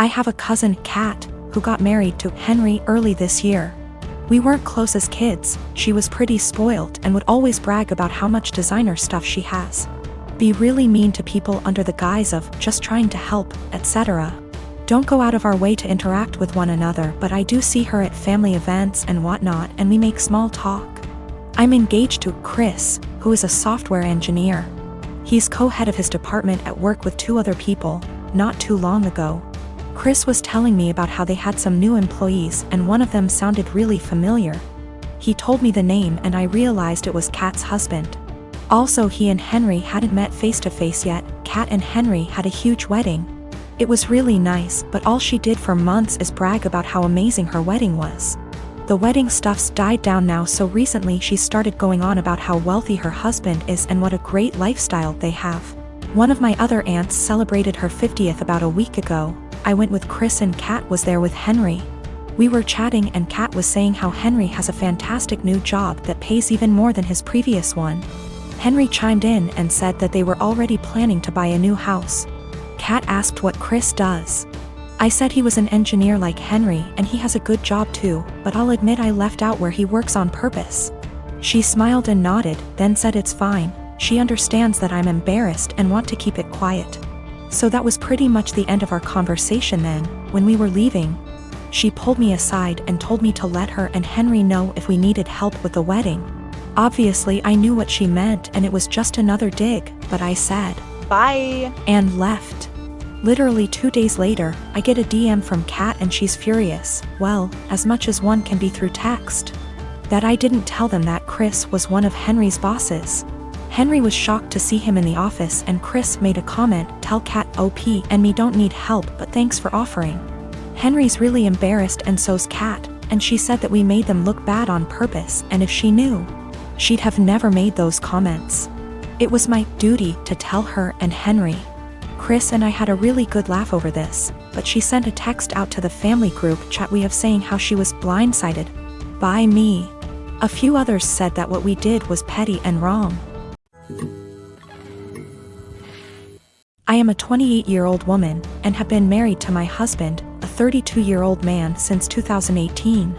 I have a cousin, Kat, who got married to Henry early this year. We weren't close as kids, she was pretty spoiled and would always brag about how much designer stuff she has. Be really mean to people under the guise of just trying to help, etc. Don't go out of our way to interact with one another, but I do see her at family events and whatnot, and we make small talk. I'm engaged to Chris, who is a software engineer. He's co-head of his department at work with 2 other people, not too long ago. Chris was telling me about how they had some new employees and one of them sounded really familiar. He told me the name and I realized it was Kat's husband. Also, he and Henry hadn't met face to face yet. Kat and Henry had a huge wedding. It was really nice, but all she did for months is brag about how amazing her wedding was. The wedding stuff's died down now, so recently she started going on about how wealthy her husband is and what a great lifestyle they have. One of my other aunts celebrated her 50th about a week ago. I went with Chris and Kat was there with Henry. We were chatting and Kat was saying how Henry has a fantastic new job that pays even more than his previous one. Henry chimed in and said that they were already planning to buy a new house. Kat asked what Chris does. I said he was an engineer like Henry and he has a good job too, but I'll admit I left out where he works on purpose. She smiled and nodded, then said it's fine. She understands that I'm embarrassed and want to keep it quiet. So that was pretty much the end of our conversation then. When we were leaving, she pulled me aside and told me to let her and Henry know if we needed help with the wedding. Obviously I knew what she meant and it was just another dig, but I said, "Bye," and left. Literally 2 days later, I get a DM from Kat and she's furious, well, as much as one can be through text. That I didn't tell them that Chris was one of Henry's bosses. Henry was shocked to see him in the office and Chris made a comment, "Tell Kat OP and me don't need help but thanks for offering." Henry's really embarrassed and so's Kat, and she said that we made them look bad on purpose and if she knew, she'd have never made those comments. It was my duty to tell her and Henry. Chris and I had a really good laugh over this, but she sent a text out to the family group chat we have saying how she was blindsided by me. A few others said that what we did was petty and wrong. I am a 28-year-old woman and have been married to my husband, a 32-year-old man, since 2018.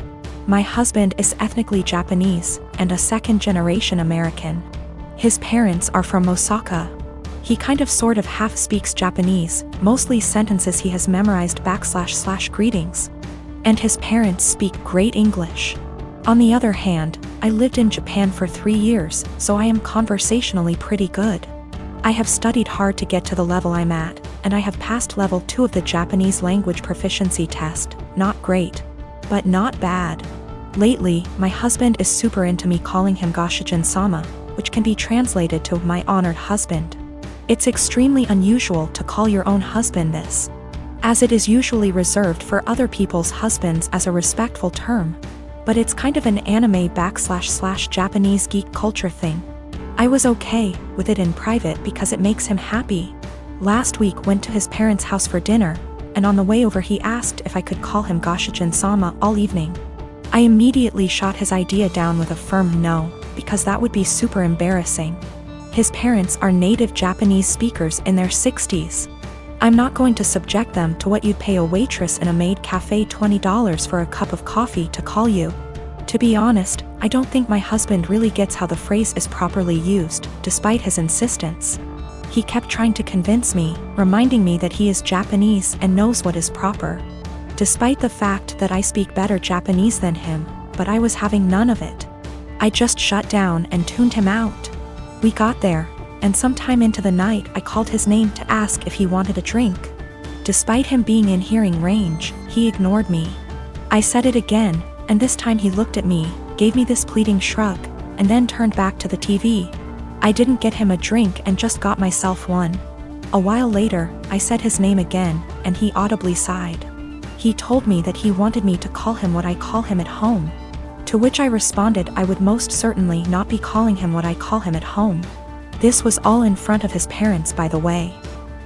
My husband is ethnically Japanese and a second-generation American. His parents are from Osaka. He kind of sort of half speaks Japanese, mostly sentences he has memorized / greetings. And his parents speak great English. On the other hand, I lived in Japan for 3 years, so I am conversationally pretty good. I have studied hard to get to the level I'm at, and I have passed level 2 of the Japanese language proficiency test. Not great, but not bad. Lately, my husband is super into me calling him Goshijin-sama, which can be translated to my honored husband. It's extremely unusual to call your own husband this, as it is usually reserved for other people's husbands as a respectful term. But it's kind of an anime / Japanese geek culture thing. I was okay with it in private because it makes him happy. Last week went to his parents' house for dinner, and on the way over he asked if I could call him Goshijin-sama all evening. I immediately shot his idea down with a firm no, because that would be super embarrassing. His parents are native Japanese speakers in their 60s. I'm not going to subject them to what you'd pay a waitress in a maid cafe $20 for a cup of coffee to call you. To be honest, I don't think my husband really gets how the phrase is properly used, despite his insistence. He kept trying to convince me, reminding me that he is Japanese and knows what is proper. Despite the fact that I speak better Japanese than him, but I was having none of it. I just shut down and tuned him out. We got there, and sometime into the night I called his name to ask if he wanted a drink. Despite him being in hearing range, he ignored me. I said it again, and this time he looked at me, gave me this pleading shrug, and then turned back to the TV. I didn't get him a drink and just got myself one. A while later, I said his name again, and he audibly sighed. He told me that he wanted me to call him what I call him at home. To which I responded I would most certainly not be calling him what I call him at home. This was all in front of his parents, by the way.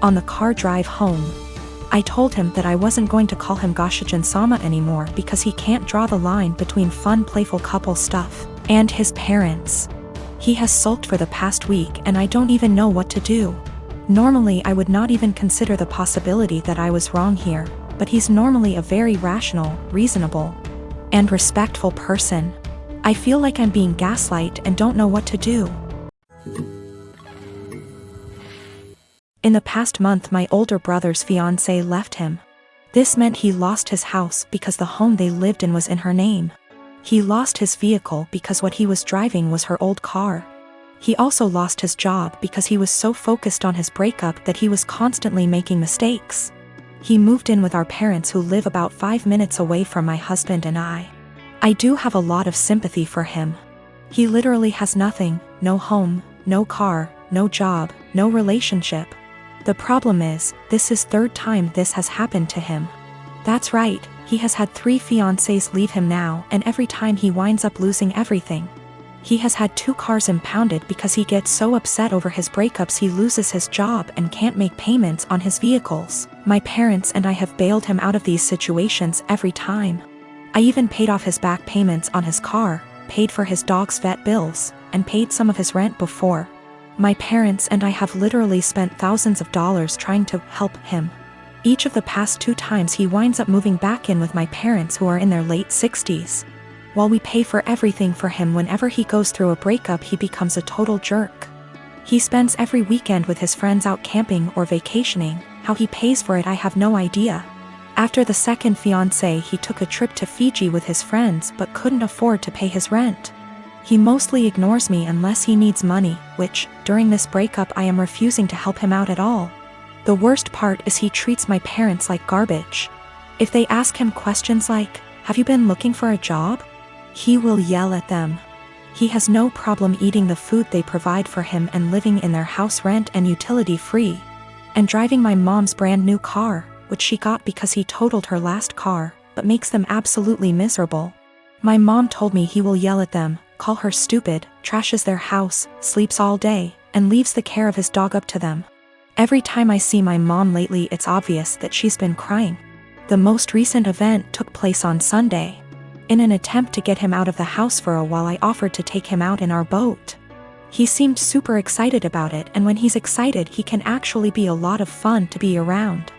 On the car drive home, I told him that I wasn't going to call him Goshijin-sama anymore because he can't draw the line between fun, playful couple stuff and his parents. He has sulked for the past week and I don't even know what to do. Normally I would not even consider the possibility that I was wrong here, but he's normally a very rational, reasonable, and respectful person. I feel like I'm being gaslighted and don't know what to do. In the past month, my older brother's fiancée left him. This meant he lost his house because the home they lived in was in her name. He lost his vehicle because what he was driving was her old car. He also lost his job because he was so focused on his breakup that he was constantly making mistakes. He moved in with our parents, who live about 5 minutes away from my husband and I. I do have a lot of sympathy for him. He literally has nothing, no home, no car, no job, no relationship. The problem is, this is third time this has happened to him. That's right, he has had 3 fiancées leave him now, and every time he winds up losing everything. He has had 2 cars impounded because he gets so upset over his breakups he loses his job and can't make payments on his vehicles. My parents and I have bailed him out of these situations every time. I even paid off his back payments on his car, paid for his dog's vet bills, and paid some of his rent before. My parents and I have literally spent thousands of dollars trying to help him. Each of the past 2 times he winds up moving back in with my parents, who are in their late 60s. While we pay for everything for him, whenever he goes through a breakup he becomes a total jerk. He spends every weekend with his friends out camping or vacationing. How he pays for it I have no idea. After the second fiancée, he took a trip to Fiji with his friends but couldn't afford to pay his rent. He mostly ignores me unless he needs money, which, during this breakup, I am refusing to help him out at all. The worst part is he treats my parents like garbage. If they ask him questions like, "Have you been looking for a job?" he will yell at them. He has no problem eating the food they provide for him and living in their house rent and utility free. And driving my mom's brand new car, which she got because he totaled her last car, but makes them absolutely miserable. My mom told me he will yell at them, call her stupid, trashes their house, sleeps all day, and leaves the care of his dog up to them. Every time I see my mom lately, it's obvious that she's been crying. The most recent event took place on Sunday. In an attempt to get him out of the house for a while, I offered to take him out in our boat. He seemed super excited about it, and when he's excited he can actually be a lot of fun to be around.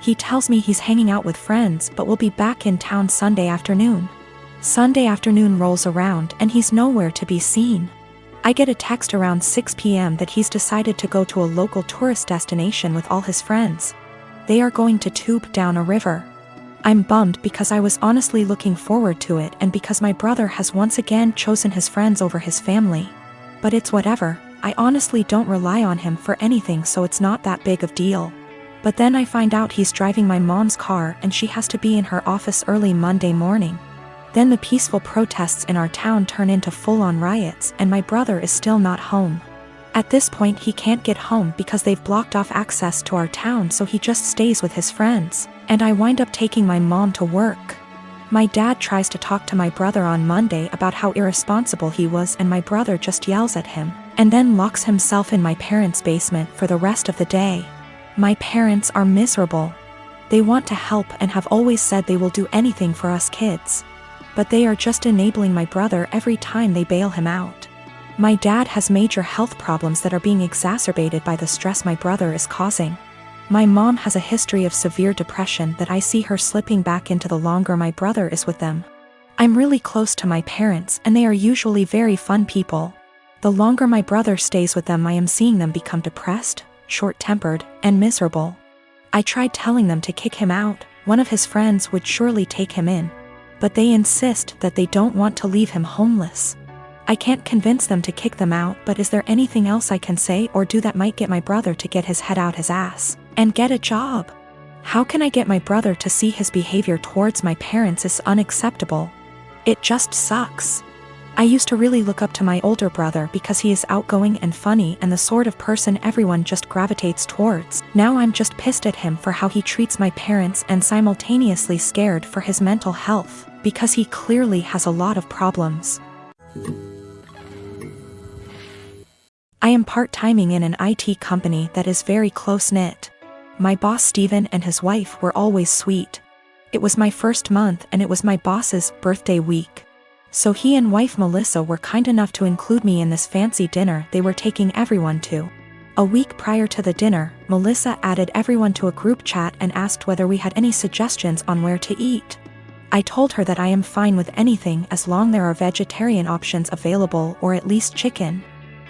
He tells me he's hanging out with friends but will be back in town Sunday afternoon. Sunday afternoon rolls around and he's nowhere to be seen. I get a text around 6 p.m. that he's decided to go to a local tourist destination with all his friends. They are going to tube down a river. I'm bummed because I was honestly looking forward to it, and because my brother has once again chosen his friends over his family. But it's whatever, I honestly don't rely on him for anything, so it's not that big of a deal. But then I find out he's driving my mom's car and she has to be in her office early Monday morning. Then the peaceful protests in our town turn into full-on riots, and my brother is still not home. At this point he can't get home because they've blocked off access to our town, so he just stays with his friends, and I wind up taking my mom to work. My dad tries to talk to my brother on Monday about how irresponsible he was, and my brother just yells at him, and then locks himself in my parents' basement for the rest of the day. My parents are miserable. They want to help and have always said they will do anything for us kids. But they are just enabling my brother every time they bail him out. My dad has major health problems that are being exacerbated by the stress my brother is causing. My mom has a history of severe depression that I see her slipping back into the longer my brother is with them. I'm really close to my parents and they are usually very fun people. The longer my brother stays with them, I am seeing them become depressed, short-tempered, and miserable. I tried telling them to kick him out. One of his friends would surely take him in. But they insist that they don't want to leave him homeless. I can't convince them to kick them out, but is there anything else I can say or do that might get my brother to get his head out his ass and get a job? How can I get my brother to see his behavior towards my parents is unacceptable? It just sucks. I used to really look up to my older brother because he is outgoing and funny and the sort of person everyone just gravitates towards. Now I'm just pissed at him for how he treats my parents and simultaneously scared for his mental health, because he clearly has a lot of problems. I am part-timing in an IT company that is very close-knit. My boss Steven and his wife were always sweet. It was my first month and it was my boss's birthday week. So he and wife Melissa were kind enough to include me in this fancy dinner they were taking everyone to. A week prior to the dinner, Melissa added everyone to a group chat and asked whether we had any suggestions on where to eat. I told her that I am fine with anything as long there are vegetarian options available or at least chicken.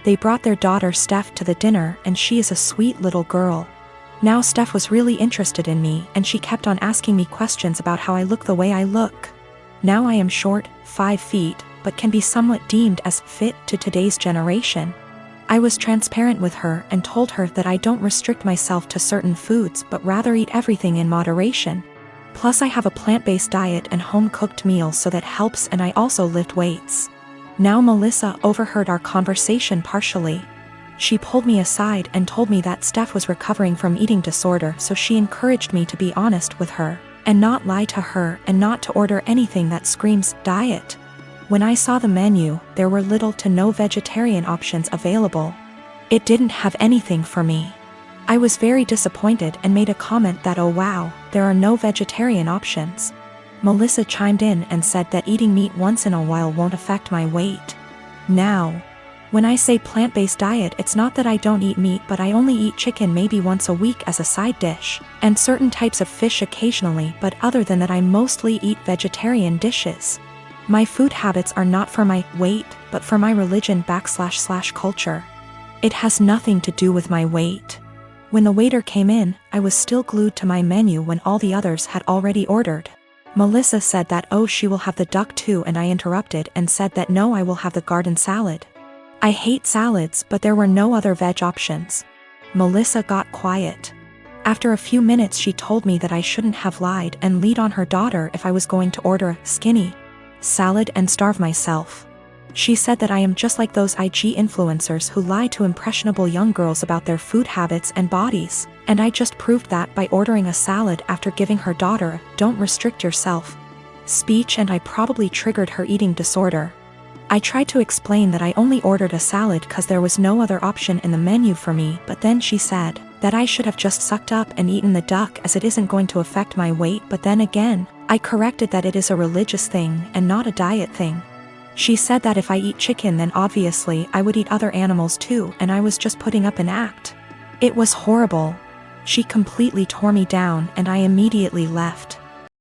They brought their daughter Steph to the dinner and she is a sweet little girl. Now Steph was really interested in me and she kept on asking me questions about how I look the way I look. Now I am short, 5 feet, but can be somewhat deemed as fit to today's generation. I was transparent with her and told her that I don't restrict myself to certain foods but rather eat everything in moderation. Plus I have a plant-based diet and home-cooked meals so that helps, and I also lift weights. Now Melissa overheard our conversation partially. She pulled me aside and told me that Steph was recovering from eating disorder, so she encouraged me to be honest with her, and not lie to her, and not to order anything that screams diet. When I saw the menu, there were little to no vegetarian options available. It didn't have anything for me. I was very disappointed and made a comment that, oh wow, there are no vegetarian options. Melissa chimed in and said that eating meat once in a while won't affect my weight. Now, when I say plant-based diet, it's not that I don't eat meat, but I only eat chicken maybe once a week as a side dish, and certain types of fish occasionally, but other than that I mostly eat vegetarian dishes. My food habits are not for my weight, but for my religion / culture. It has nothing to do with my weight. When the waiter came in, I was still glued to my menu when all the others had already ordered. Melissa said that oh she will have the duck too, and I interrupted and said that no, I will have the garden salad. I hate salads, but there were no other veg options. Melissa got quiet. After a few minutes she told me that I shouldn't have lied and lead on her daughter if I was going to order a skinny salad and starve myself. She said that I am just like those IG influencers who lie to impressionable young girls about their food habits and bodies, and I just proved that by ordering a salad after giving her daughter a "don't restrict yourself" speech, and I probably triggered her eating disorder. I tried to explain that I only ordered a salad because there was no other option in the menu for me, but then she said that I should have just sucked up and eaten the duck as it isn't going to affect my weight, but then again, I corrected that it is a religious thing and not a diet thing. She said that if I eat chicken then obviously I would eat other animals too, and I was just putting up an act. It was horrible. She completely tore me down and I immediately left.